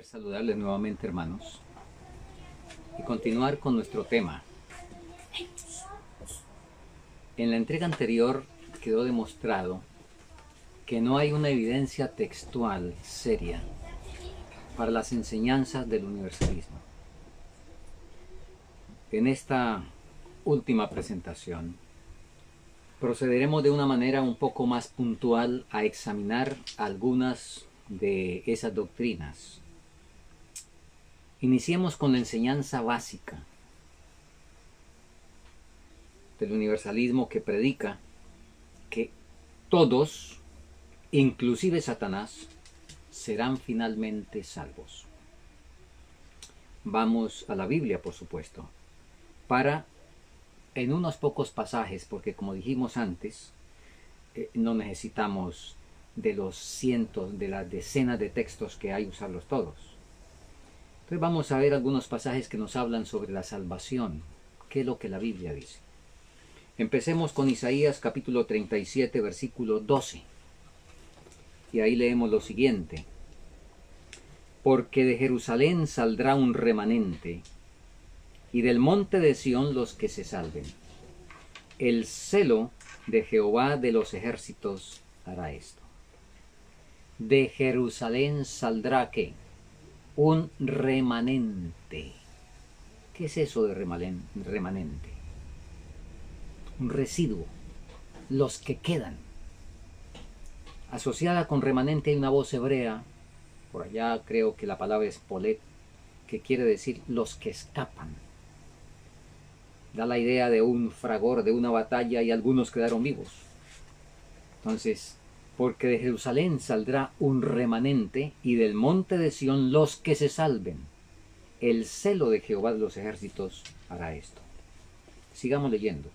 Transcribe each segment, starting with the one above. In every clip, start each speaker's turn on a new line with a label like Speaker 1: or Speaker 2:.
Speaker 1: Saludarles nuevamente, hermanos, y continuar con nuestro tema. En la entrega anterior quedó demostrado que no hay una evidencia textual seria para las enseñanzas del universalismo. En esta última presentación procederemos de una manera un poco más puntual a examinar algunas de esas doctrinas. Iniciemos con la enseñanza básica del universalismo, que predica que todos, inclusive Satanás, serán finalmente salvos. Vamos a la Biblia, por supuesto, para, en unos pocos pasajes, porque como dijimos antes, no necesitamos de los cientos, de las decenas de textos que hay, usarlos todos. Entonces vamos a ver algunos pasajes que nos hablan sobre la salvación, qué es lo que la Biblia dice. Empecemos con Isaías capítulo 37, versículo 12. Y ahí leemos lo siguiente: porque de Jerusalén saldrá un remanente, y del monte de Sión los que se salven. El celo de Jehová de los ejércitos hará esto. De Jerusalén saldrá, ¿qué? Un remanente. ¿Qué es eso de remanente? Un residuo, los que quedan. Asociada con remanente hay una voz hebrea, por allá creo que la palabra es polet, que quiere decir los que escapan. Da la idea de un fragor, de una batalla, y algunos quedaron vivos. Entonces, porque de Jerusalén saldrá un remanente, y del monte de Sión los que se salven. El celo de Jehová de los ejércitos hará esto. Sigamos leyendo.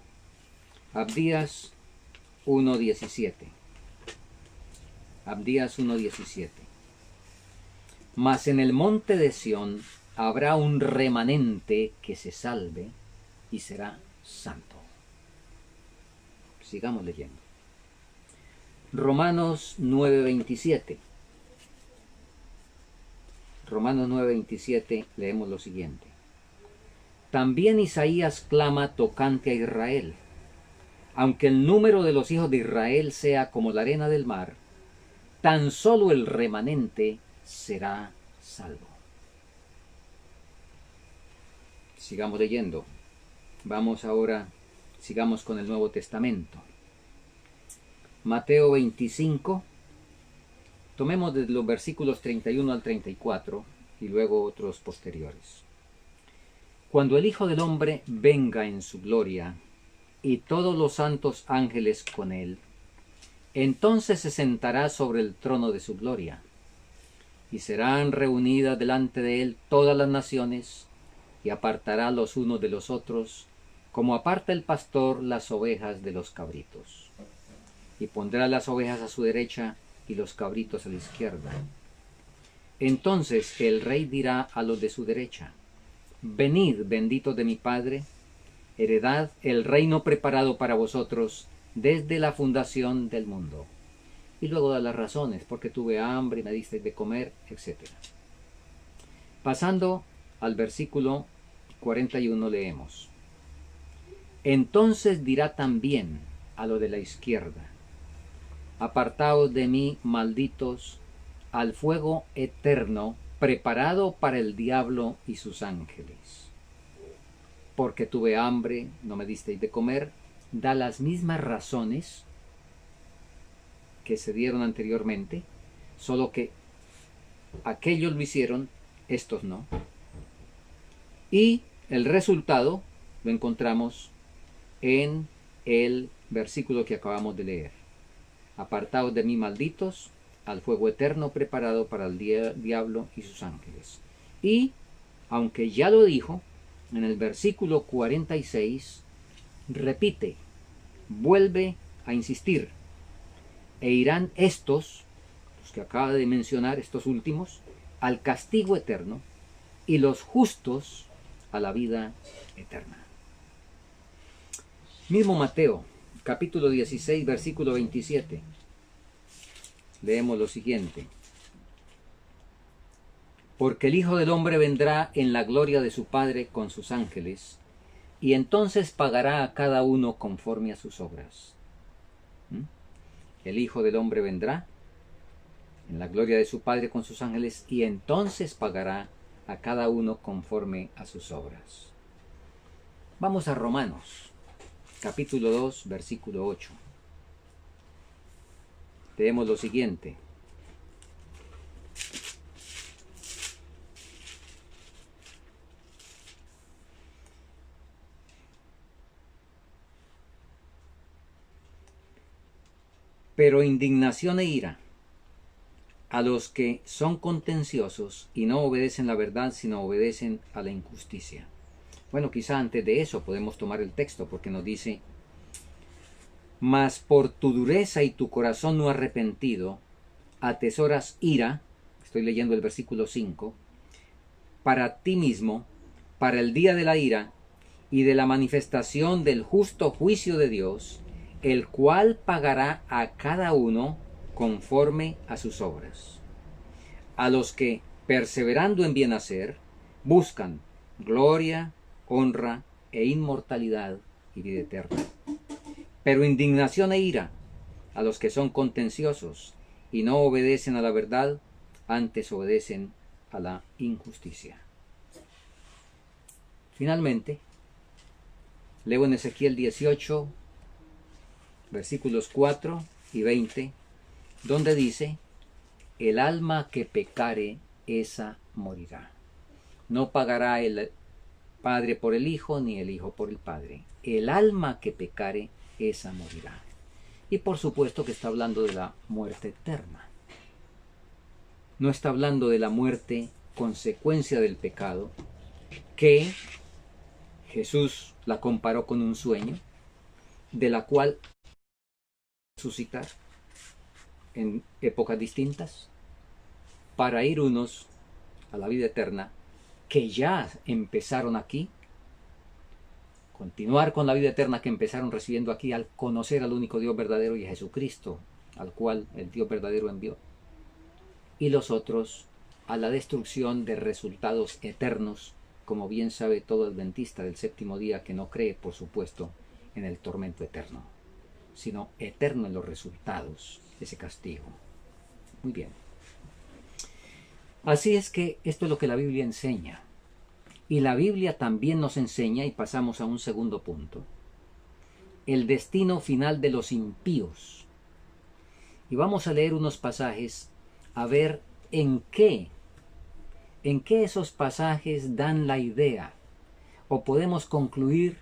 Speaker 1: Abdías 1:17. Abdías 1:17. Mas en el monte de Sión habrá un remanente que se salve y será santo. Sigamos leyendo. Romanos 9:27. Romanos 9:27 leemos lo siguiente: también Isaías clama tocante a Israel: aunque el número de los hijos de Israel sea como la arena del mar, tan solo el remanente será salvo. Sigamos leyendo. Vamos ahora, sigamos con el Nuevo Testamento. Mateo 25. Tomemos desde los versículos 31 al 34 y luego otros posteriores. Cuando el Hijo del Hombre venga en su gloria y todos los santos ángeles con él, entonces se sentará sobre el trono de su gloria, y serán reunidas delante de él todas las naciones, y apartará los unos de los otros, como aparta el pastor las ovejas de los cabritos. Y pondrá las ovejas a su derecha y los cabritos a la izquierda. Entonces el rey dirá a los de su derecha: venid, benditos de mi Padre, heredad el reino preparado para vosotros desde la fundación del mundo. Y luego da las razones: porque tuve hambre y me disteis de comer, etc. Pasando al versículo 41 leemos: entonces dirá también a lo de la izquierda: apartaos de mí, malditos, al fuego eterno preparado para el diablo y sus ángeles. Porque tuve hambre, no me disteis de comer. Da las mismas razones que se dieron anteriormente, solo que aquellos lo hicieron, estos no. Y el resultado lo encontramos en el versículo que acabamos de leer: apartaos de mí, malditos, al fuego eterno preparado para el diablo y sus ángeles. Y, aunque ya lo dijo, en el versículo 46, repite, vuelve a insistir: e irán estos, los que acaba de mencionar, estos últimos, al castigo eterno, y los justos a la vida eterna. Mismo Mateo, capítulo 16, versículo 27. Leemos lo siguiente: Porque el Hijo del Hombre vendrá en la gloria de su Padre con sus ángeles, y entonces pagará a cada uno conforme a sus obras. El Hijo del Hombre vendrá en la gloria de su Padre con sus ángeles, y entonces pagará a cada uno conforme a sus obras. Vamos a Romanos, capítulo 2, versículo 8. Leemos lo siguiente. Pero indignación e ira a los que son contenciosos y no obedecen la verdad, sino obedecen a la injusticia. Bueno, quizá antes de eso podemos tomar el texto, porque nos dice: mas por tu dureza y tu corazón no arrepentido, atesoras ira, estoy leyendo el versículo 5, para ti mismo, para el día de la ira y de la manifestación del justo juicio de Dios, el cual pagará a cada uno conforme a sus obras. A los que, perseverando en bien hacer, buscan gloria, honra e inmortalidad y vida eterna. Pero indignación e ira a los que son contenciosos y no obedecen a la verdad, antes obedecen a la injusticia. Finalmente, leo en Ezequiel 18, versículos 4 y 20, donde dice: el alma que pecare, esa morirá. No pagará el Padre por el Hijo, ni el Hijo por el Padre. El alma que pecare, esa morirá. Y por supuesto que está hablando de la muerte eterna. No está hablando de la muerte consecuencia del pecado, que Jesús la comparó con un sueño, de la cual resucitar en épocas distintas, para ir unos a la vida eterna, que ya empezaron aquí, continuar con la vida eterna que empezaron recibiendo aquí al conocer al único Dios verdadero y a Jesucristo, al cual el Dios verdadero envió, y los otros a la destrucción de resultados eternos, como bien sabe todo adventista del séptimo día que no cree, por supuesto, en el tormento eterno, sino eterno en los resultados de ese castigo. Muy bien. Así es que esto es lo que la Biblia enseña. Y la Biblia también nos enseña, y pasamos a un segundo punto, el destino final de los impíos. Y vamos a leer unos pasajes a ver en qué esos pasajes dan la idea, o podemos concluir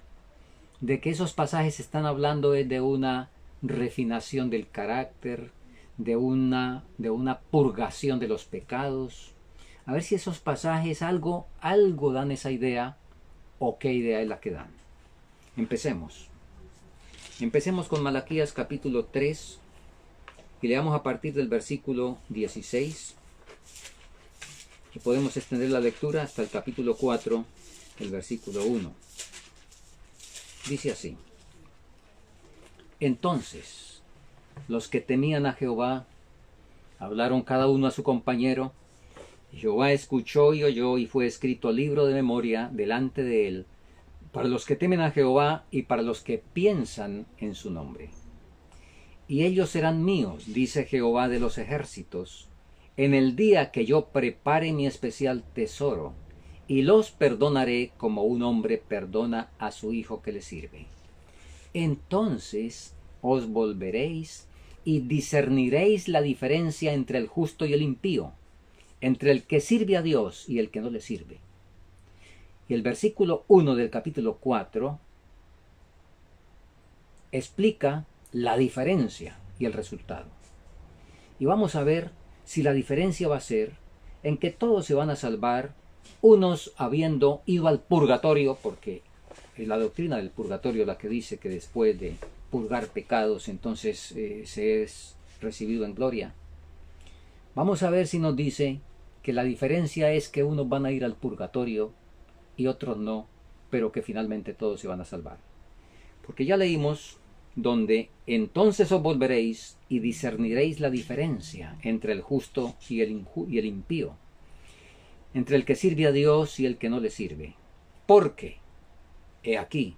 Speaker 1: de que esos pasajes están hablando de una refinación del carácter, de una purgación de los pecados. A ver si esos pasajes algo dan esa idea, o qué idea es la que dan. Empecemos con Malaquías capítulo 3 y leamos a partir del versículo 16, y podemos extender la lectura hasta el capítulo 4, el versículo 1. Dice así: entonces los que temían a Jehová hablaron cada uno a su compañero. Jehová escuchó y oyó, y fue escrito libro de memoria delante de él, para los que temen a Jehová y para los que piensan en su nombre. Y ellos serán míos, dice Jehová de los ejércitos, en el día que yo prepare mi especial tesoro, y los perdonaré como un hombre perdona a su hijo que le sirve. Entonces os volveréis y discerniréis la diferencia entre el justo y el impío, entre el que sirve a Dios y el que no le sirve. Y el versículo 1 del capítulo 4 explica la diferencia y el resultado. Y vamos a ver si la diferencia va a ser en que todos se van a salvar, unos habiendo ido al purgatorio, porque es la doctrina del purgatorio la que dice que después de purgar pecados entonces se es recibido en gloria. Vamos a ver si nos dice que la diferencia es que unos van a ir al purgatorio y otros no, pero que finalmente todos se van a salvar. Porque ya leímos donde entonces os volveréis y discerniréis la diferencia entre el justo y el impío, entre el que sirve a Dios y el que no le sirve. Porque, he aquí,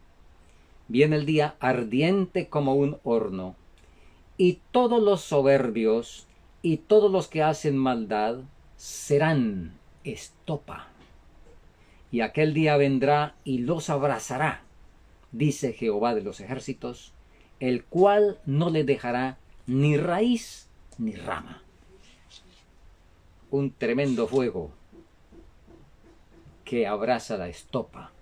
Speaker 1: viene el día ardiente como un horno, y todos los soberbios y todos los que hacen maldad serán estopa. Y aquel día vendrá y los abrazará, dice Jehová de los ejércitos, el cual no le dejará ni raíz ni rama. Un tremendo fuego que abraza la estopa.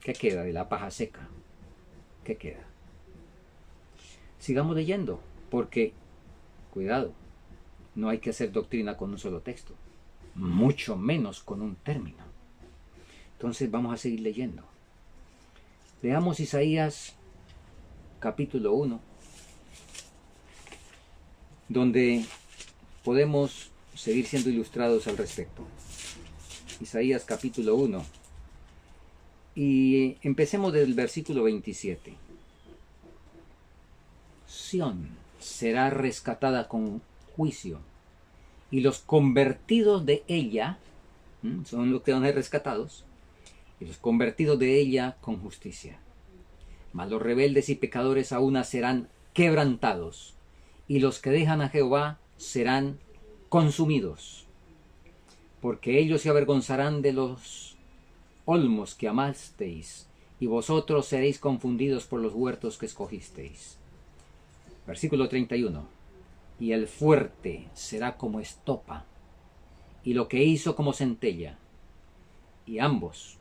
Speaker 1: ¿Qué queda de la paja seca? ¿Qué queda? Sigamos leyendo, porque, cuidado, no hay que hacer doctrina con un solo texto, mucho menos con un término. Entonces vamos a seguir leyendo. Leamos Isaías capítulo 1, donde podemos seguir siendo ilustrados al respecto. Isaías capítulo 1, y empecemos del versículo 27. Sión será rescatada con juicio, y los convertidos de ella, son los que van a ser rescatados, y los convertidos de ella con justicia. Mas los rebeldes y pecadores aún serán quebrantados, y los que dejan a Jehová serán consumidos, porque ellos se avergonzarán de los olmos que amasteis, y vosotros seréis confundidos por los huertos que escogisteis. Versículo 31. Y el fuerte será como estopa, y lo que hizo como centella. Y ambos,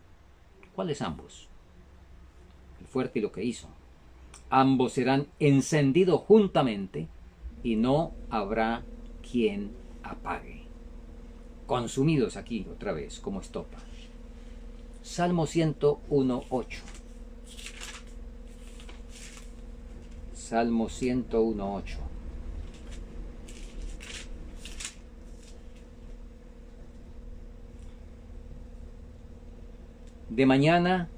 Speaker 1: ¿cuáles ambos? El fuerte y lo que hizo. Ambos serán encendidos juntamente, y no habrá quien apague. Consumidos aquí otra vez como estopa. Salmo 101.8. Salmo 101.8. De mañana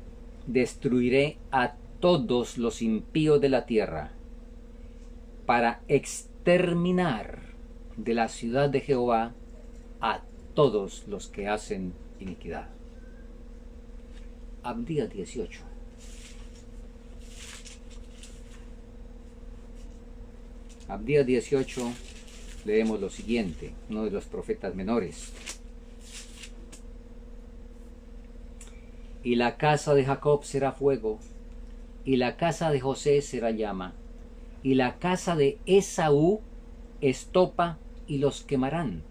Speaker 1: destruiré a todos los impíos de la tierra, para exterminar de la ciudad de Jehová a todos los que hacen iniquidad. Abdías 18. Abdías 18 leemos lo siguiente, uno de los profetas menores. Y la casa de Jacob será fuego, y la casa de José será llama, y la casa de Esaú estopa, y los quemarán.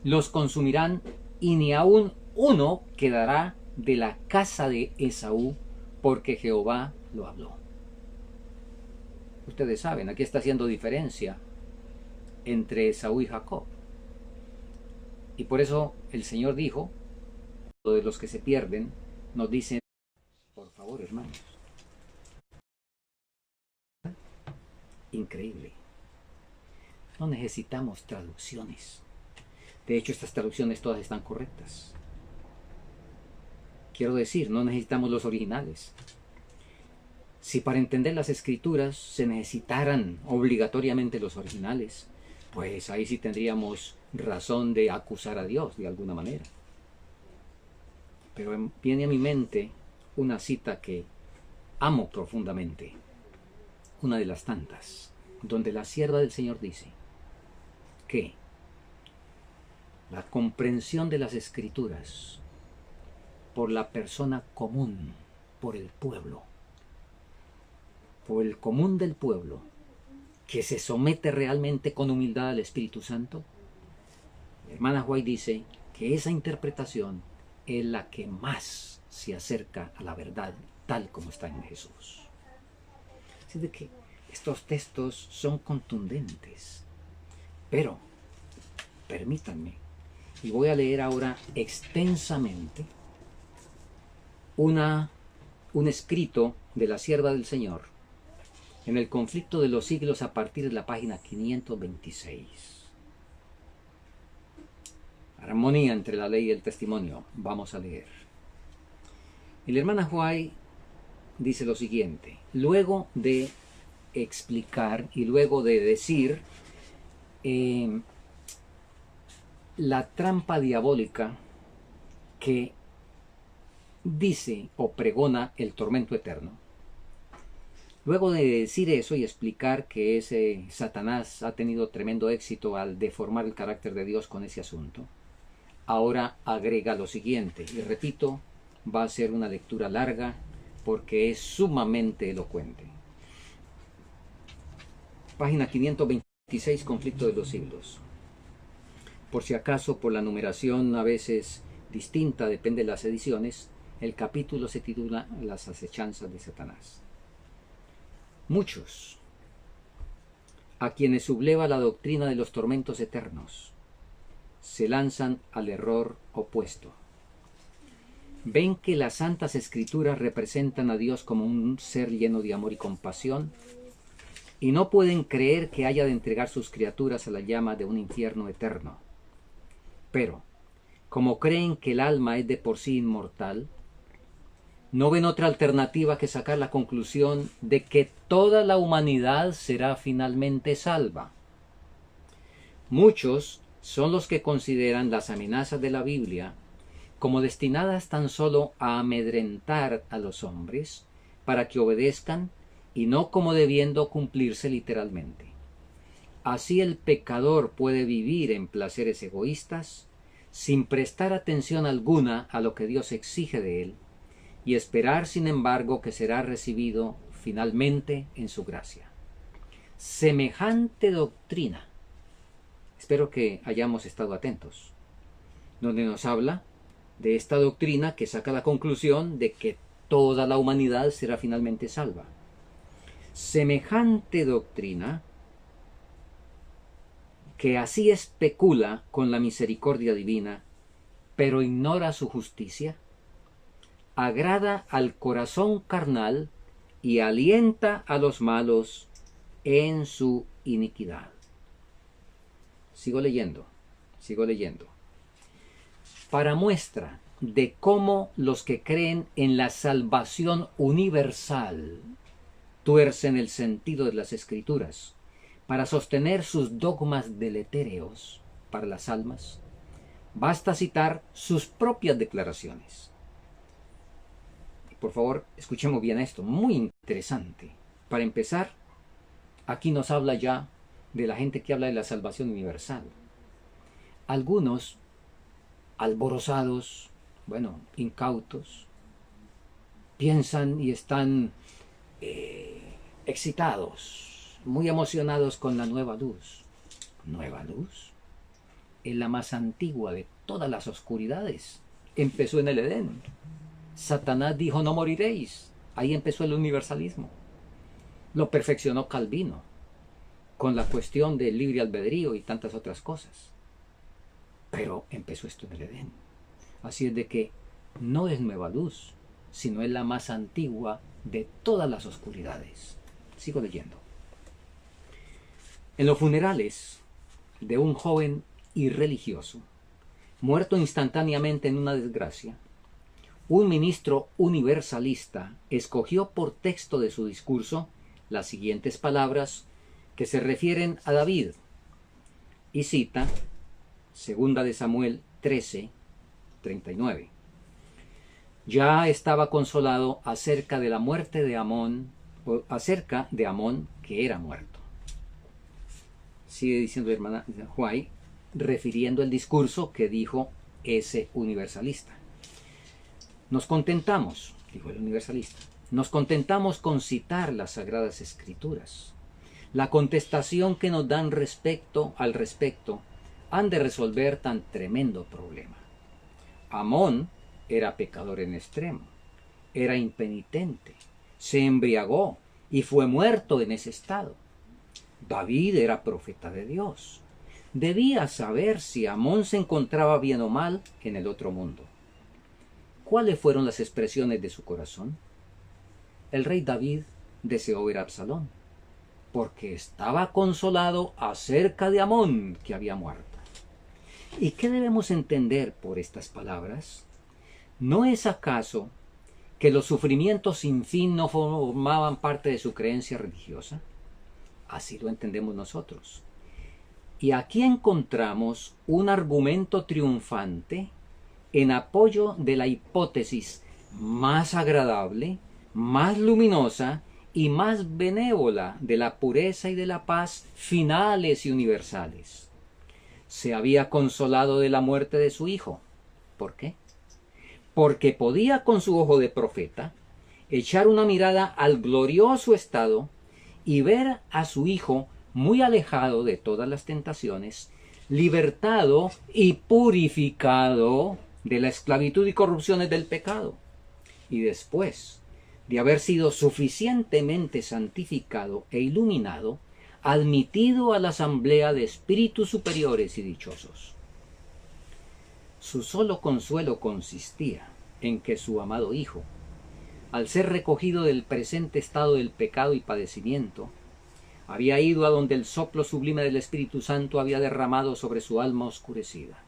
Speaker 1: Los consumirán, y ni aun uno quedará de la casa de Esaú, porque Jehová lo habló. Ustedes saben, aquí está haciendo diferencia entre Esaú y Jacob. Y por eso el Señor dijo, de los que se pierden, nos dicen, por favor, hermanos. Increíble. No necesitamos traducciones. De hecho, estas traducciones todas están correctas. Quiero decir, no necesitamos los originales. Si para entender las escrituras se necesitaran obligatoriamente los originales, pues ahí sí tendríamos razón de acusar a Dios de alguna manera. Pero viene a mi mente una cita que amo profundamente, una de las tantas, donde la sierva del Señor dice que la comprensión de las escrituras por la persona común, por el pueblo, por el común del pueblo, que se somete realmente con humildad al Espíritu Santo, la hermana White dice que esa interpretación es la que más se acerca a la verdad tal como está en Jesús. Así de que estos textos son contundentes, pero permítanme, y voy a leer ahora extensamente un escrito de la sierva del Señor en el conflicto de los siglos a partir de la página 526. Armonía entre la ley y el testimonio. Vamos a leer. Y la hermana White dice lo siguiente, luego de explicar y luego de decir la trampa diabólica que dice o pregona el tormento eterno. Luego de decir eso y explicar que ese Satanás ha tenido tremendo éxito al deformar el carácter de Dios con ese asunto, ahora agrega lo siguiente, y repito, va a ser una lectura larga porque es sumamente elocuente. Página 526, Conflicto de los siglos. Por si acaso, por la numeración a veces distinta, depende de las ediciones, el capítulo se titula Las acechanzas de Satanás. Muchos, a quienes subleva la doctrina de los tormentos eternos, se lanzan al error opuesto. Ven que las santas escrituras representan a Dios como un ser lleno de amor y compasión, y no pueden creer que haya de entregar sus criaturas a la llama de un infierno eterno. Pero, como creen que el alma es de por sí inmortal, no ven otra alternativa que sacar la conclusión de que toda la humanidad será finalmente salva. Muchos son los que consideran las amenazas de la Biblia como destinadas tan solo a amedrentar a los hombres para que obedezcan y no como debiendo cumplirse literalmente. Así el pecador puede vivir en placeres egoístas sin prestar atención alguna a lo que Dios exige de él y esperar, sin embargo, que será recibido finalmente en su gracia. Semejante doctrina, espero que hayamos estado atentos, donde nos habla de esta doctrina que saca la conclusión de que toda la humanidad será finalmente salva. Semejante doctrina que así especula con la misericordia divina, pero ignora su justicia, agrada al corazón carnal y alienta a los malos en su iniquidad. Sigo leyendo. Para muestra de cómo los que creen en la salvación universal tuercen el sentido de las Escrituras para sostener sus dogmas deletéreos para las almas, basta citar sus propias declaraciones. Por favor, escuchemos bien esto, muy interesante. Para empezar, aquí nos habla ya de la gente que habla de la salvación universal. Algunos, alborozados, incautos, piensan y están excitados, muy emocionados con la nueva luz. ¿Nueva luz? Es la más antigua de todas las oscuridades. Empezó en el Edén. Satanás dijo no moriréis. Ahí empezó el universalismo. Lo perfeccionó Calvino con la cuestión del libre albedrío y tantas otras cosas. Pero empezó esto en el Edén. Así es de que no es nueva luz, sino es la más antigua de todas las oscuridades. Sigo leyendo. En los funerales de un joven irreligioso, muerto instantáneamente en una desgracia, un ministro universalista escogió por texto de su discurso las siguientes palabras que se refieren a David y cita 2 de Samuel 13:39. Ya estaba consolado acerca de la muerte de Amón, o acerca de Amón que era muerto. Sigue diciendo la hermana Huay, refiriendo el discurso que dijo ese universalista. Nos contentamos, dijo el universalista, nos contentamos con citar las Sagradas Escrituras. La contestación que nos dan al respecto han de resolver tan tremendo problema. Amón era pecador en extremo, era impenitente, se embriagó y fue muerto en ese estado. David era profeta de Dios. Debía saber si Amón se encontraba bien o mal en el otro mundo. ¿Cuáles fueron las expresiones de su corazón? El rey David deseó ver a Absalón, porque estaba consolado acerca de Amón que había muerto. ¿Y qué debemos entender por estas palabras? ¿No es acaso que los sufrimientos sin fin no formaban parte de su creencia religiosa? Así lo entendemos nosotros. Y aquí encontramos un argumento triunfante en apoyo de la hipótesis más agradable, más luminosa y más benévola de la pureza y de la paz finales y universales. Se había consolado de la muerte de su hijo. ¿Por qué? Porque podía con su ojo de profeta echar una mirada al glorioso estado y ver a su hijo muy alejado de todas las tentaciones, libertado y purificado de la esclavitud y corrupciones del pecado. Y después de haber sido suficientemente santificado e iluminado, admitido a la asamblea de espíritus superiores y dichosos. Su solo consuelo consistía en que su amado hijo, al ser recogido del presente estado del pecado y padecimiento, había ido a donde el soplo sublime del Espíritu Santo había derramado sobre su alma oscurecida,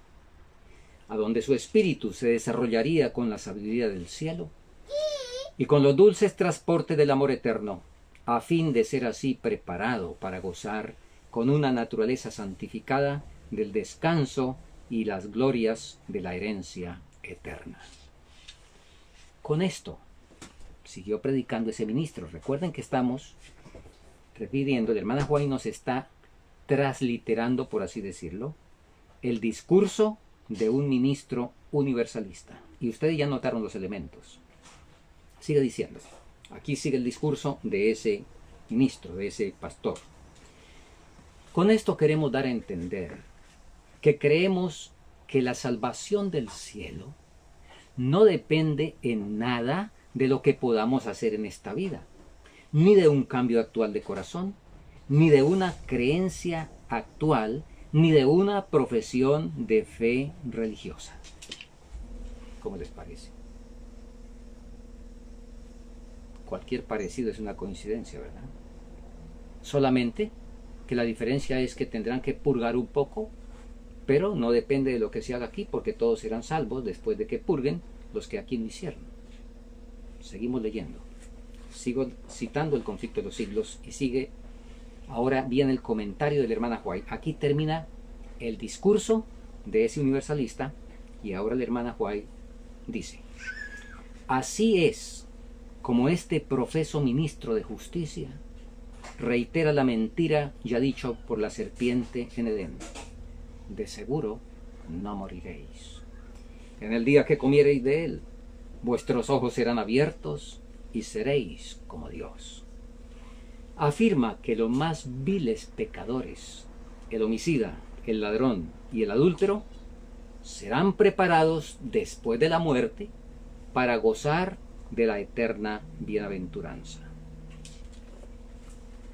Speaker 1: a donde su espíritu se desarrollaría con la sabiduría del cielo y con los dulces transportes del amor eterno, a fin de ser así preparado para gozar con una naturaleza santificada del descanso y las glorias de la herencia eterna. Con esto siguió predicando ese ministro. Recuerden que estamos refiriendo, la hermana White nos está transliterando, por así decirlo, el discurso de un ministro universalista. Y ustedes ya notaron los elementos. Sigue diciendo. Aquí sigue el discurso de ese ministro, de ese pastor. Con esto queremos dar a entender que creemos que la salvación del cielo no depende en nada de lo que podamos hacer en esta vida, ni de un cambio actual de corazón, ni de una creencia actual, ni de una profesión de fe religiosa. ¿Cómo les parece? Cualquier parecido es una coincidencia, ¿verdad? Solamente que la diferencia es que tendrán que purgar un poco, pero no depende de lo que se haga aquí, porque todos serán salvos después de que purguen los que aquí no hicieron. Seguimos leyendo. Sigo citando el conflicto de los siglos y sigue. Ahora viene el comentario de la hermana White. Aquí termina el discurso de ese universalista y ahora la hermana White dice: así es como este profeso ministro de justicia reitera la mentira ya dicho por la serpiente en Edén: de seguro no moriréis. En el día que comiereis de él, vuestros ojos serán abiertos y seréis como Dios. Afirma que los más viles pecadores, el homicida, el ladrón y el adúltero, serán preparados después de la muerte para gozar de la eterna bienaventuranza.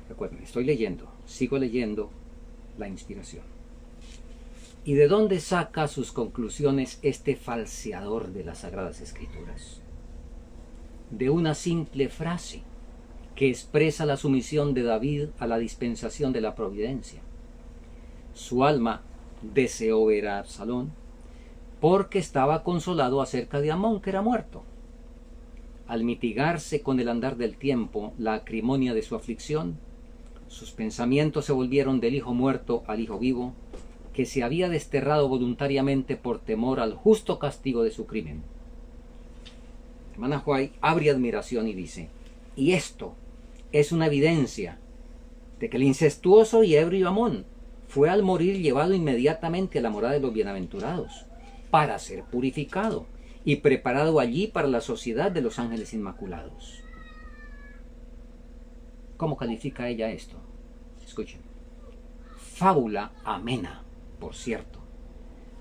Speaker 1: Recuerden, estoy leyendo, sigo leyendo la inspiración. ¿Y de dónde saca sus conclusiones este falseador de las Sagradas Escrituras? De una simple frase que expresa la sumisión de David a la dispensación de la providencia. Su alma deseó ver a Absalón porque estaba consolado acerca de Amón, que era muerto. Al mitigarse con el andar del tiempo la acrimonia de su aflicción, sus pensamientos se volvieron del hijo muerto al hijo vivo, que se había desterrado voluntariamente por temor al justo castigo de su crimen. Hermana White abre admiración y dice: y esto es una evidencia de que el incestuoso y ebrio Amón fue al morir llevado inmediatamente a la morada de los bienaventurados para ser purificado y preparado allí para la sociedad de los ángeles inmaculados. ¿Cómo califica ella esto? Escuchen. Fábula amena, por cierto,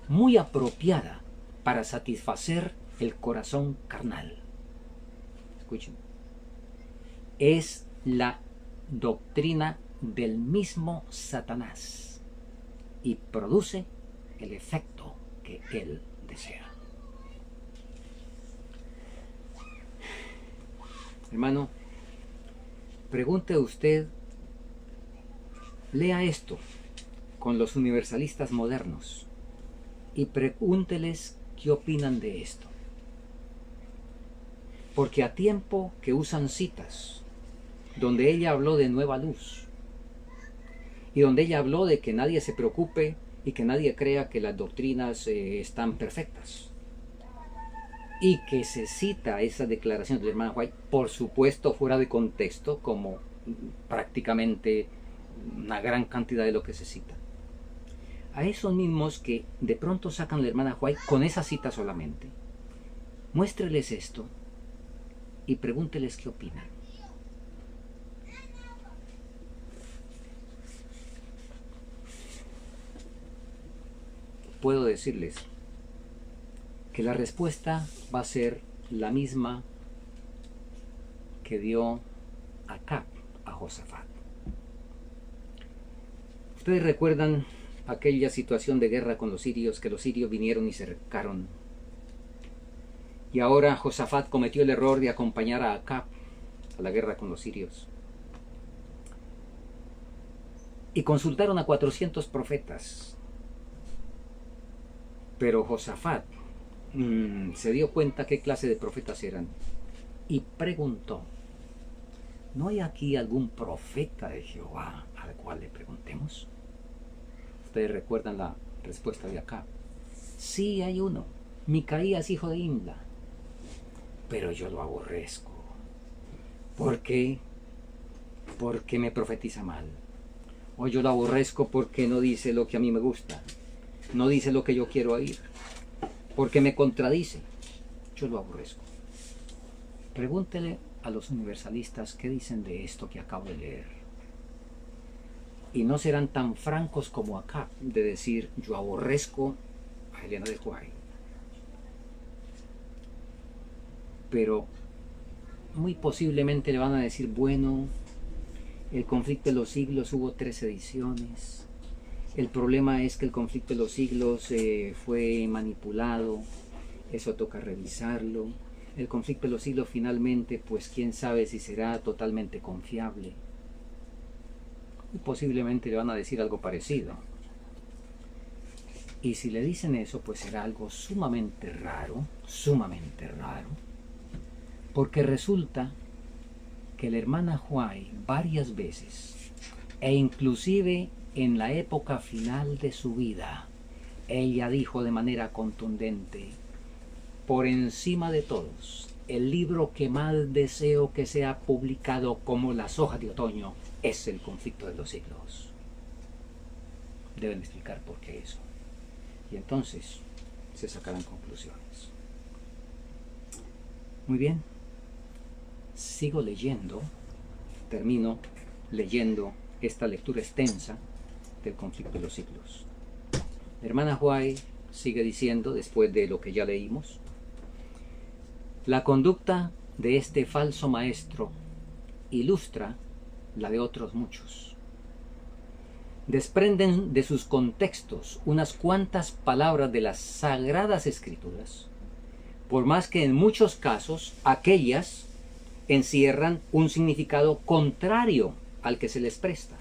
Speaker 1: muy apropiada para satisfacer el corazón carnal. Escuchen. Es la doctrina del mismo Satanás y produce el efecto que él desea. Hermano, pregunte usted, lea esto con los universalistas modernos y pregúnteles qué opinan de esto. Porque a tiempo que usan citas donde ella habló de nueva luz y donde ella habló de que nadie se preocupe y que nadie crea que las doctrinas están perfectas. Y que se cita esa declaración de la hermana White, por supuesto fuera de contexto, como prácticamente una gran cantidad de lo que se cita. A esos mismos que de pronto sacan a la hermana White con esa cita solamente, muéstreles esto y pregúnteles qué opinan. Puedo decirles que la respuesta va a ser la misma que dio Acab a Josafat. Ustedes recuerdan aquella situación de guerra con los sirios, que los sirios vinieron y se cercaron. Y ahora Josafat cometió el error de acompañar a Acab a la guerra con los sirios. Y consultaron a 400 profetas. Pero Josafat se dio cuenta qué clase de profetas eran y preguntó: ¿no hay aquí algún profeta de Jehová al cual le preguntemos? Ustedes recuerdan la respuesta de Acab: sí, hay uno, Micaías, hijo de Imla, pero yo lo aborrezco. ¿Por qué? Porque me profetiza mal. O yo lo aborrezco porque no dice lo que a mí me gusta, no dice lo que yo quiero oír, porque me contradice. Yo lo aborrezco. Pregúntele a los universalistas qué dicen de esto que acabo de leer. Y no serán tan francos como acá de decir: yo aborrezco a Elena de White. Pero muy posiblemente le van a decir: bueno, el conflicto de los siglos hubo 3 ediciones. El problema es que el conflicto de los siglos fue manipulado. Eso toca revisarlo. El conflicto de los siglos finalmente, pues quién sabe si será totalmente confiable. Y posiblemente le van a decir algo parecido. Y si le dicen eso, pues será algo sumamente raro, porque resulta que la hermana White varias veces, e inclusive en la época final de su vida, ella dijo de manera contundente: por encima de todos, el libro que más deseo que sea publicado como las hojas de otoño es el conflicto de los siglos. Deben explicar por qué eso. Y entonces se sacarán conclusiones. Muy bien. Sigo leyendo, termino leyendo esta lectura extensa del conflicto de los siglos. La hermana White sigue diciendo, después de lo que ya leímos: la conducta de este falso maestro ilustra la de otros muchos. Desprenden de sus contextos unas cuantas palabras de las Sagradas Escrituras, por más que en muchos casos aquellas encierran un significado contrario al que se les presta.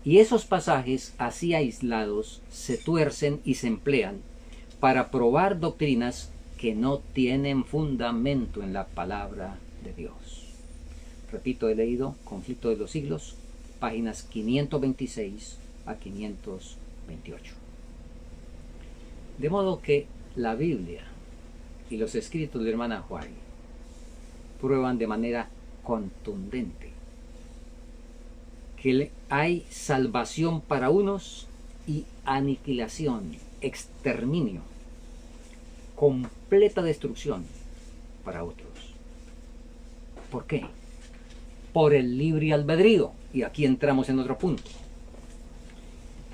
Speaker 1: Y esos pasajes así aislados se tuercen y se emplean para probar doctrinas que no tienen fundamento en la palabra de Dios. Repito, he leído Conflicto de los Siglos, páginas 526 a 528. De modo que la Biblia y los escritos de la hermana White prueban de manera contundente que hay salvación para unos y aniquilación, exterminio, completa destrucción para otros. ¿Por qué? Por el libre albedrío. Y aquí entramos en otro punto.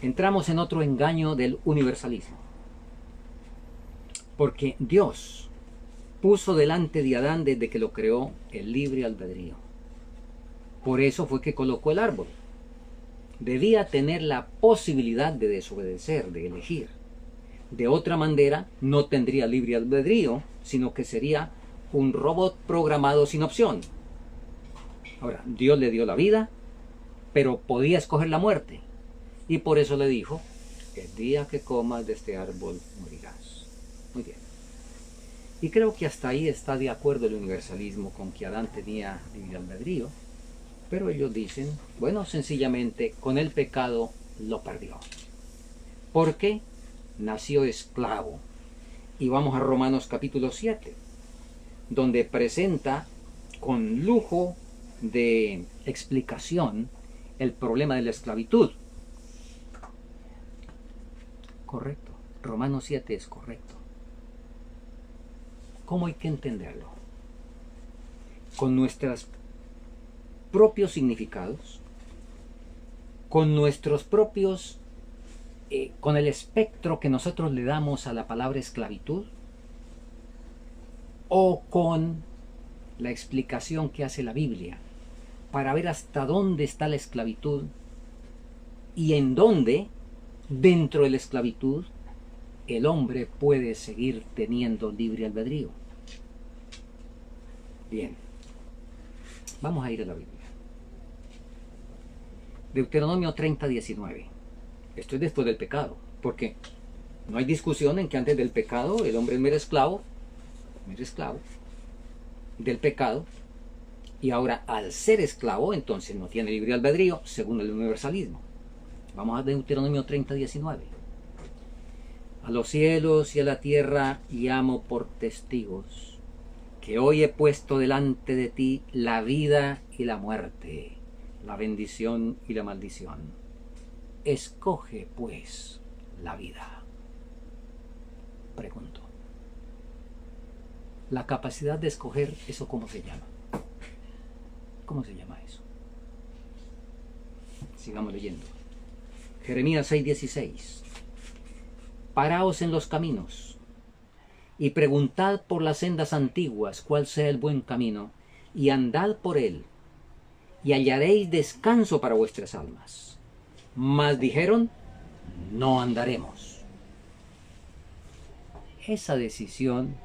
Speaker 1: Entramos en otro engaño del universalismo. Porque Dios puso delante de Adán, desde que lo creó, el libre albedrío. Por eso fue que colocó el árbol. Debía tener la posibilidad de desobedecer, de elegir. De otra manera, no tendría libre albedrío, sino que sería un robot programado sin opción. Ahora, Dios le dio la vida, pero podía escoger la muerte. Y por eso le dijo: el día que comas de este árbol morirás. Muy bien. Y creo que hasta ahí está de acuerdo el universalismo con que Adán tenía libre albedrío. Pero ellos dicen, bueno, sencillamente con el pecado lo perdió. Porque nació esclavo. Y vamos a Romanos capítulo 7, donde presenta con lujo de explicación el problema de la esclavitud. Correcto. Romanos 7 es correcto. ¿Cómo hay que entenderlo? Con nuestros propios significados, con nuestros propios, con el espectro que nosotros le damos a la palabra esclavitud, o con la explicación que hace la Biblia, para ver hasta dónde está la esclavitud y en dónde, dentro de la esclavitud, el hombre puede seguir teniendo libre albedrío. Bien, vamos a ir a la Biblia. Deuteronomio 30:19. Esto es después del pecado, porque no hay discusión en que antes del pecado el hombre era esclavo del pecado, y ahora al ser esclavo entonces no tiene libre albedrío según el universalismo. Vamos a Deuteronomio 30:19. A los cielos y a la tierra llamo por testigos que hoy he puesto delante de ti la vida y la muerte, la bendición y la maldición. Escoge pues la vida. Pregunto, la capacidad de escoger, ¿eso cómo se llama? ¿Cómo se llama eso? Sigamos leyendo. Jeremías 6:16. Paraos en los caminos y preguntad por las sendas antiguas cuál sea el buen camino, y andad por él, y hallaréis descanso para vuestras almas. Mas dijeron, no andaremos. Esa decisión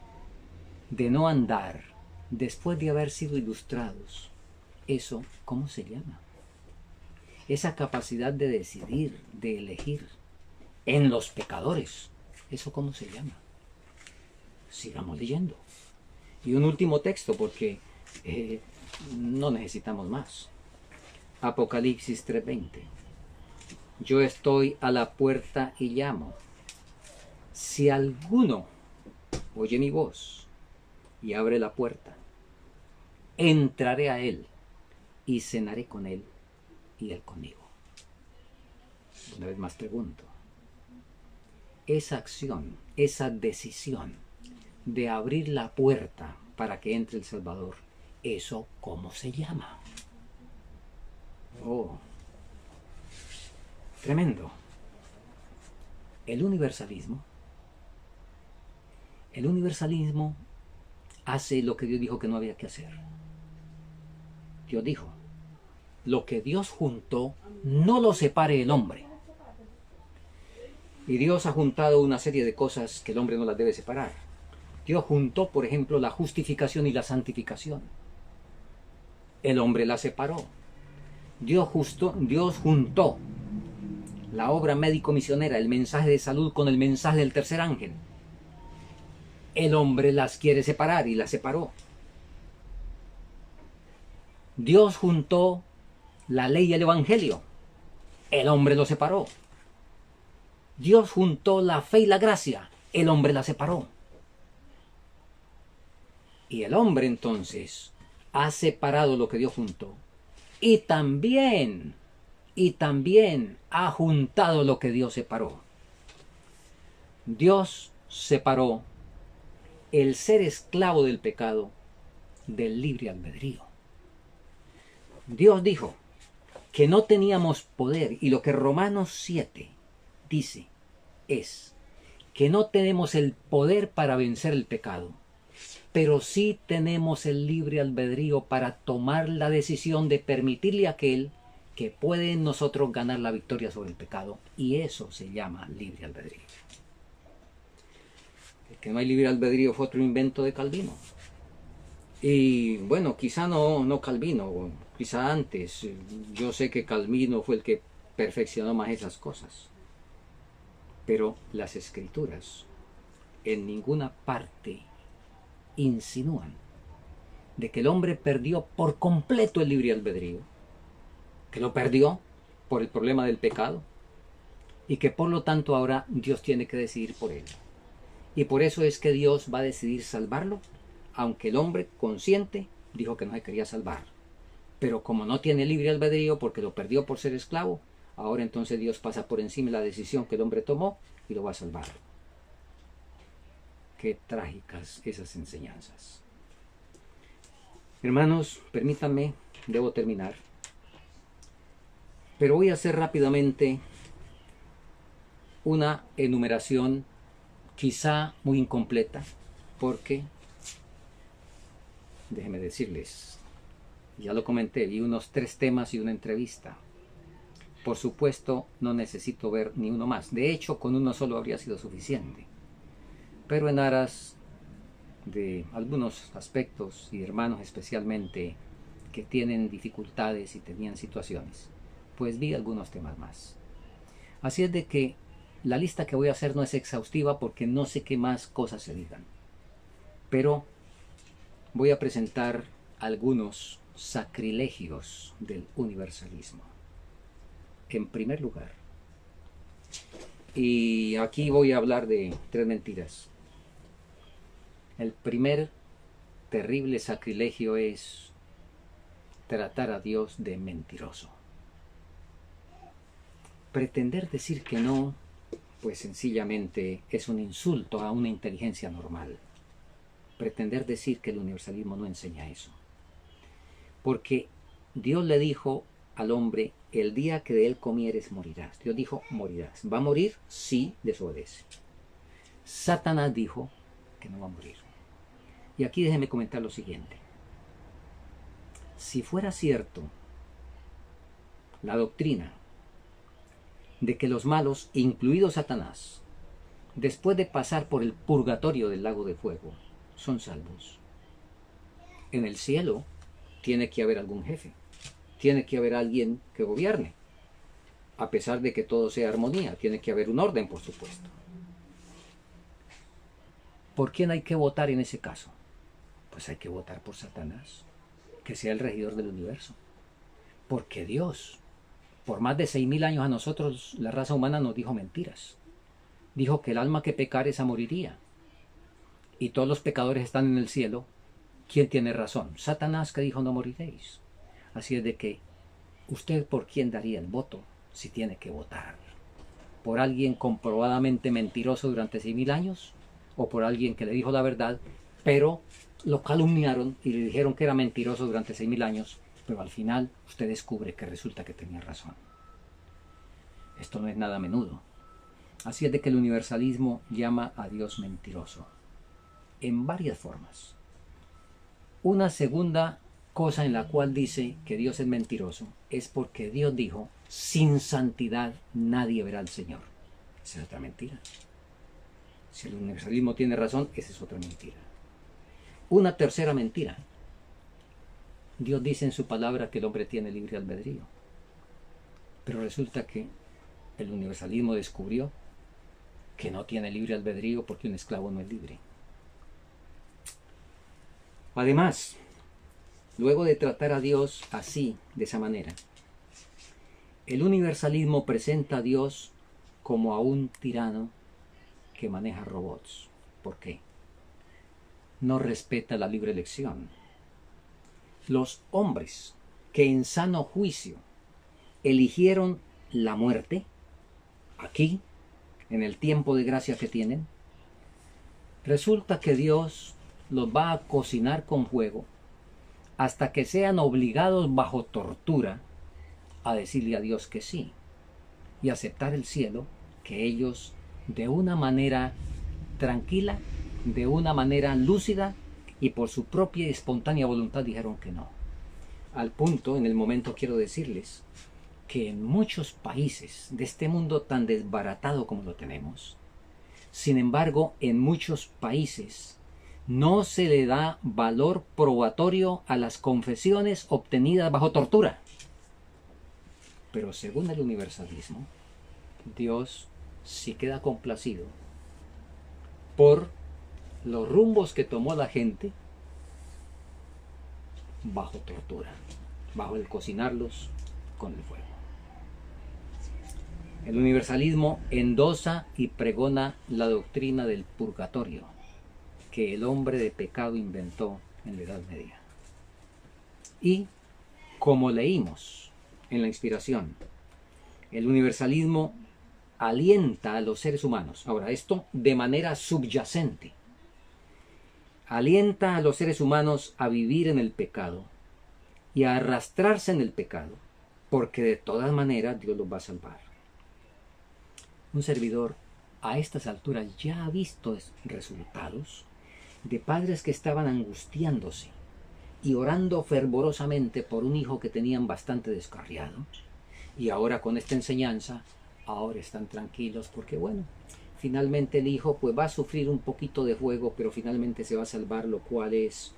Speaker 1: de no andar después de haber sido ilustrados, ¿eso cómo se llama? Esa capacidad de decidir, de elegir en los pecadores, ¿eso cómo se llama? Sigamos leyendo. Y un último texto, porque no necesitamos más. Apocalipsis 3:20. Yo estoy a la puerta y llamo. Si alguno oye mi voz y abre la puerta, entraré a él y cenaré con él y él conmigo. Una vez más pregunto, esa acción, esa decisión de abrir la puerta para que entre el Salvador, ¿eso cómo se llama? Oh, tremendo. El universalismo hace lo que Dios dijo que no había que hacer. Dios dijo, lo que Dios juntó, no lo separe el hombre. Y Dios ha juntado una serie de cosas que el hombre no las debe separar. Dios juntó, por ejemplo, la justificación y la santificación. El hombre la separó. Dios juntó la obra médico-misionera, el mensaje de salud con el mensaje del tercer ángel. El hombre las quiere separar y las separó. Dios juntó la ley y el evangelio. El hombre lo separó. Dios juntó la fe y la gracia. El hombre la separó. Y el hombre entonces ha separado lo que Dios juntó. Y también ha juntado lo que Dios separó. Dios separó el ser esclavo del pecado del libre albedrío. Dios dijo que no teníamos poder, y lo que Romanos 7 dice es que no tenemos el poder para vencer el pecado, pero sí tenemos el libre albedrío para tomar la decisión de permitirle a aquel que puede en nosotros ganar la victoria sobre el pecado, y eso se llama libre albedrío. El que no hay libre albedrío fue otro invento de Calvino. Y bueno, quizá no Calvino, quizá antes. Yo sé que Calvino fue el que perfeccionó más esas cosas. Pero las escrituras en ninguna parte insinúan de que el hombre perdió por completo el libre albedrío, que lo perdió por el problema del pecado y que por lo tanto ahora Dios tiene que decidir por él. Y por eso es que Dios va a decidir salvarlo, aunque el hombre consciente dijo que no se quería salvar. Pero como no tiene libre albedrío porque lo perdió por ser esclavo, ahora entonces Dios pasa por encima de la decisión que el hombre tomó y lo va a salvar. Qué trágicas esas enseñanzas. Hermanos, permítanme, debo terminar. Pero voy a hacer rápidamente una enumeración quizá muy incompleta, porque, déjenme decirles, ya lo comenté, vi unos 3 temas y una entrevista. Por supuesto, no necesito ver ni uno más. De hecho, con uno solo habría sido suficiente. Pero en aras de algunos aspectos y hermanos especialmente que tienen dificultades y tenían situaciones, pues vi algunos temas más. Así es de que la lista que voy a hacer no es exhaustiva porque no sé qué más cosas se digan. Pero voy a presentar algunos sacrilegios del universalismo. En primer lugar, y aquí voy a hablar de 3 mentiras. El primer terrible sacrilegio es tratar a Dios de mentiroso. Pretender decir que no, pues sencillamente es un insulto a una inteligencia normal. Pretender decir que el universalismo no enseña eso. Porque Dios le dijo al hombre, el día que de él comieres morirás. Dios dijo, morirás. ¿Va a morir? Sí, desobedece. Satanás dijo que no va a morir. Y aquí déjenme comentar lo siguiente. Si fuera cierto la doctrina de que los malos, incluido Satanás, después de pasar por el purgatorio del lago de fuego, son salvos, en el cielo tiene que haber algún jefe, tiene que haber alguien que gobierne, a pesar de que todo sea armonía, tiene que haber un orden, por supuesto. ¿Por quién hay que votar en ese caso? Pues hay que votar por Satanás, que sea el regidor del universo. Porque Dios, por más de 6.000 años a nosotros, la raza humana nos dijo mentiras. Dijo que el alma que pecare esa moriría. Y todos los pecadores están en el cielo. ¿Quién tiene razón? Satanás, que dijo no moriréis. Así es de que, ¿usted por quién daría el voto si tiene que votar? ¿Por alguien comprobadamente mentiroso durante 6.000 años? ¿O por alguien que le dijo la verdad, pero lo calumniaron y le dijeron que era mentiroso durante 6.000 años, pero al final usted descubre que resulta que tenía razón? Esto no es nada menudo. Así es de que el universalismo llama a Dios mentiroso, en varias formas. Una segunda cosa en la cual dice que Dios es mentiroso es porque Dios dijo, sin santidad nadie verá al Señor. Esa es otra mentira. Si el universalismo tiene razón, esa es otra mentira. Una tercera mentira. Dios dice en su palabra que el hombre tiene libre albedrío. Pero resulta que el universalismo descubrió que no tiene libre albedrío porque un esclavo no es libre. Además, luego de tratar a Dios así, de esa manera, el universalismo presenta a Dios como a un tirano que maneja robots. ¿Por qué? No respeta la libre elección. Los hombres que en sano juicio eligieron la muerte, aquí, en el tiempo de gracia que tienen, resulta que Dios los va a cocinar con fuego hasta que sean obligados bajo tortura a decirle a Dios que sí y aceptar el cielo que ellos de una manera tranquila, de una manera lúcida y por su propia y espontánea voluntad dijeron que no. Al punto, en el momento quiero decirles que en muchos países de este mundo tan desbaratado como lo tenemos, sin embargo, en muchos países no se le da valor probatorio a las confesiones obtenidas bajo tortura. Pero según el universalismo, Dios sí queda complacido por los rumbos que tomó la gente bajo tortura, bajo el cocinarlos con el fuego. El universalismo endosa y pregona la doctrina del purgatorio que el hombre de pecado inventó en la Edad Media. Y, como leímos en la inspiración, el universalismo alienta a los seres humanos, ahora esto de manera subyacente, alienta a los seres humanos a vivir en el pecado y a arrastrarse en el pecado, porque de todas maneras Dios los va a salvar. Un servidor a estas alturas ya ha visto resultados de padres que estaban angustiándose y orando fervorosamente por un hijo que tenían bastante descarriado, y ahora con esta enseñanza, ahora están tranquilos porque bueno, finalmente el hijo pues va a sufrir un poquito de fuego, pero finalmente se va a salvar, lo cual es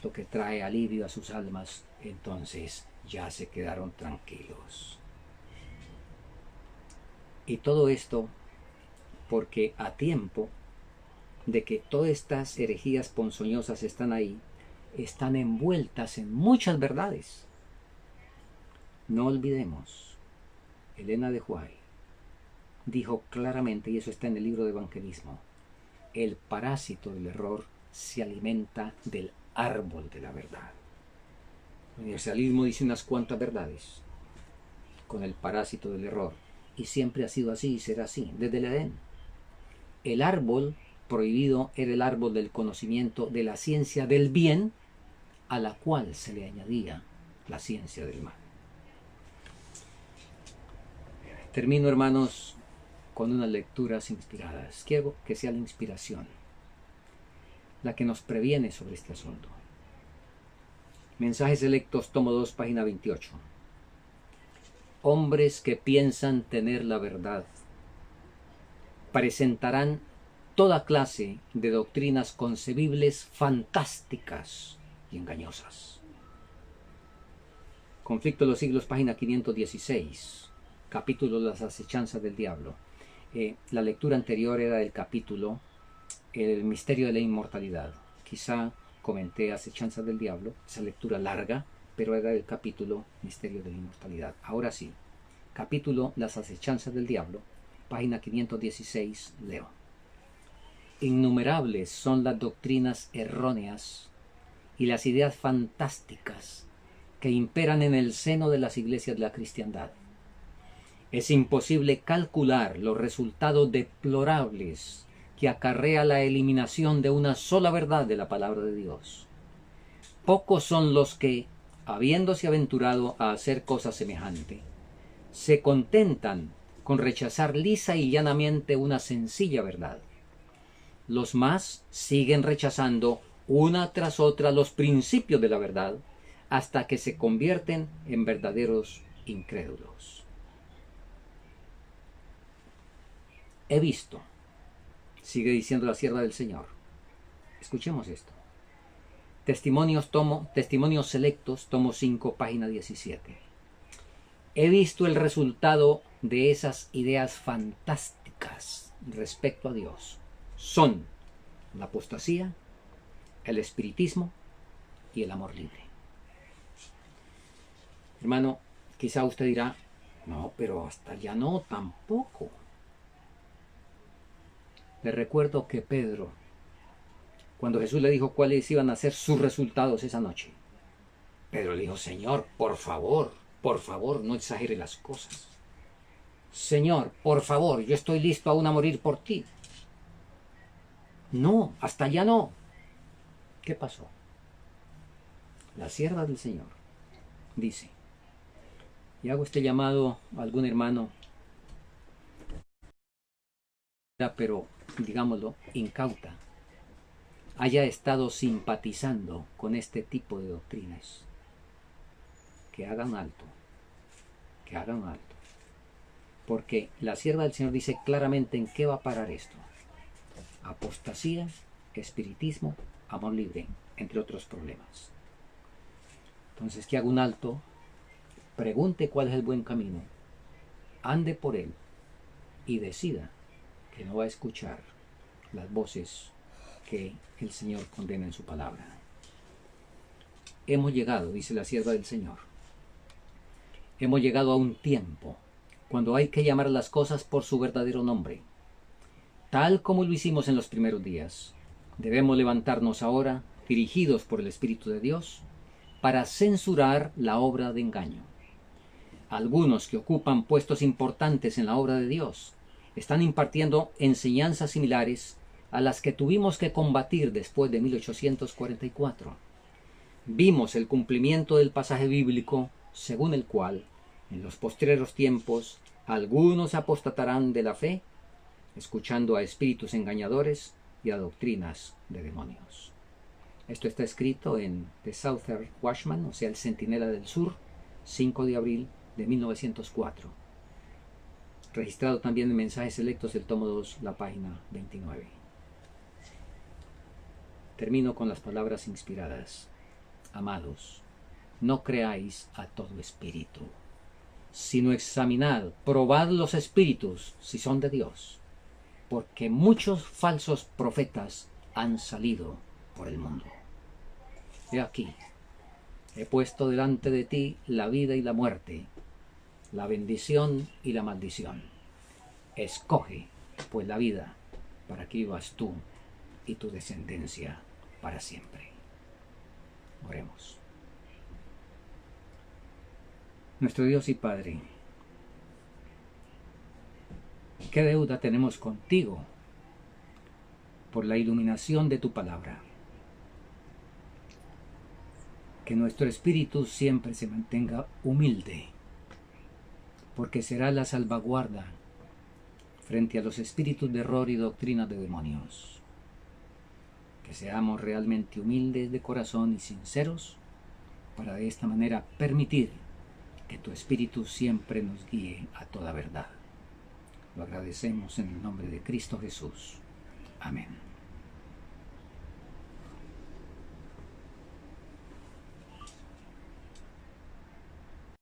Speaker 1: lo que trae alivio a sus almas. Entonces ya se quedaron tranquilos. Y todo esto porque a tiempo de que todas estas herejías ponzoñosas están ahí, están envueltas en muchas verdades. No olvidemos, Elena de White dijo claramente, y eso está en el libro de Evangelismo, el parásito del error se alimenta del árbol de la verdad. El universalismo dice unas cuantas verdades con el parásito del error, y siempre ha sido así y será así, desde el Edén. El árbol prohibido era el árbol del conocimiento de la ciencia del bien, a la cual se le añadía la ciencia del mal. Termino, hermanos, con unas lecturas inspiradas. Quiero que sea la inspiración la que nos previene sobre este asunto. Mensajes Selectos, tomo 2, página 28. Hombres que piensan tener la verdad presentarán toda clase de doctrinas concebibles fantásticas y engañosas. Conflicto de los siglos, página 516, capítulo Las acechanzas del diablo. La lectura anterior era del capítulo El misterio de la inmortalidad. Quizá comenté Acechanzas del diablo, esa lectura larga, pero era del capítulo Misterio de la inmortalidad. Ahora sí, capítulo Las acechanzas del diablo, página 516, leo. Innumerables son las doctrinas erróneas y las ideas fantásticas que imperan en el seno de las iglesias de la cristiandad. Es imposible calcular los resultados deplorables que acarrea la eliminación de una sola verdad de la palabra de Dios. Pocos son los que, habiéndose aventurado a hacer cosa semejante, se contentan con rechazar lisa y llanamente una sencilla verdad. Los más siguen rechazando una tras otra los principios de la verdad hasta que se convierten en verdaderos incrédulos. He visto, sigue diciendo la sierva del Señor, escuchemos esto. Testimonios Selectos, tomo 5, página 17. He visto el resultado de esas ideas fantásticas respecto a Dios. Son la apostasía, el espiritismo y el amor libre. Hermano, quizá usted dirá, no, pero hasta ya no, tampoco. Le recuerdo que Pedro, cuando Jesús le dijo cuáles iban a ser sus resultados esa noche, Pedro le dijo, Señor, por favor, no exagere las cosas. Señor, por favor, yo estoy listo aún a morir por ti. No, hasta allá no. ¿Qué pasó? La sierva del Señor dice, y hago este llamado a algún hermano, pero digámoslo, incauta, haya estado simpatizando con este tipo de doctrinas, que hagan alto, porque la sierva del Señor dice claramente en qué va a parar esto: apostasía, espiritismo, amor libre, entre otros problemas. Entonces, que haga un alto, pregunte cuál es el buen camino, ande por él y decida que no va a escuchar las voces que el Señor condena en su palabra. Hemos llegado, dice la sierva del Señor, Hemos llegado a un tiempo cuando hay que llamar las cosas por su verdadero nombre. Tal como lo hicimos en los primeros días, debemos levantarnos ahora, dirigidos por el Espíritu de Dios, para censurar la obra de engaño. Algunos que ocupan puestos importantes en la obra de Dios están impartiendo enseñanzas similares a las que tuvimos que combatir después de 1844. Vimos el cumplimiento del pasaje bíblico según el cual, en los postreros tiempos, algunos apostatarán de la fe, escuchando a espíritus engañadores y a doctrinas de demonios. Esto está escrito en The Southern Watchman, o sea, el Centinela del Sur, 5 de abril de 1904. Registrado también en Mensajes Selectos del tomo 2, la página 29. Termino con las palabras inspiradas. Amados, no creáis a todo espíritu, sino examinad, probad los espíritus si son de Dios, porque muchos falsos profetas han salido por el mundo. He aquí, he puesto delante de ti la vida y la muerte, la bendición y la maldición. Escoge, pues, la vida, para que vivas tú y tu descendencia para siempre. Oremos. Nuestro Dios y Padre, ¿qué deuda tenemos contigo por la iluminación de tu palabra? Que nuestro espíritu siempre se mantenga humilde, porque será la salvaguarda frente a los espíritus de error y doctrina de demonios. Que seamos realmente humildes de corazón y sinceros, para de esta manera permitir que tu Espíritu siempre nos guíe a toda verdad. Lo agradecemos en el nombre de Cristo Jesús. Amén.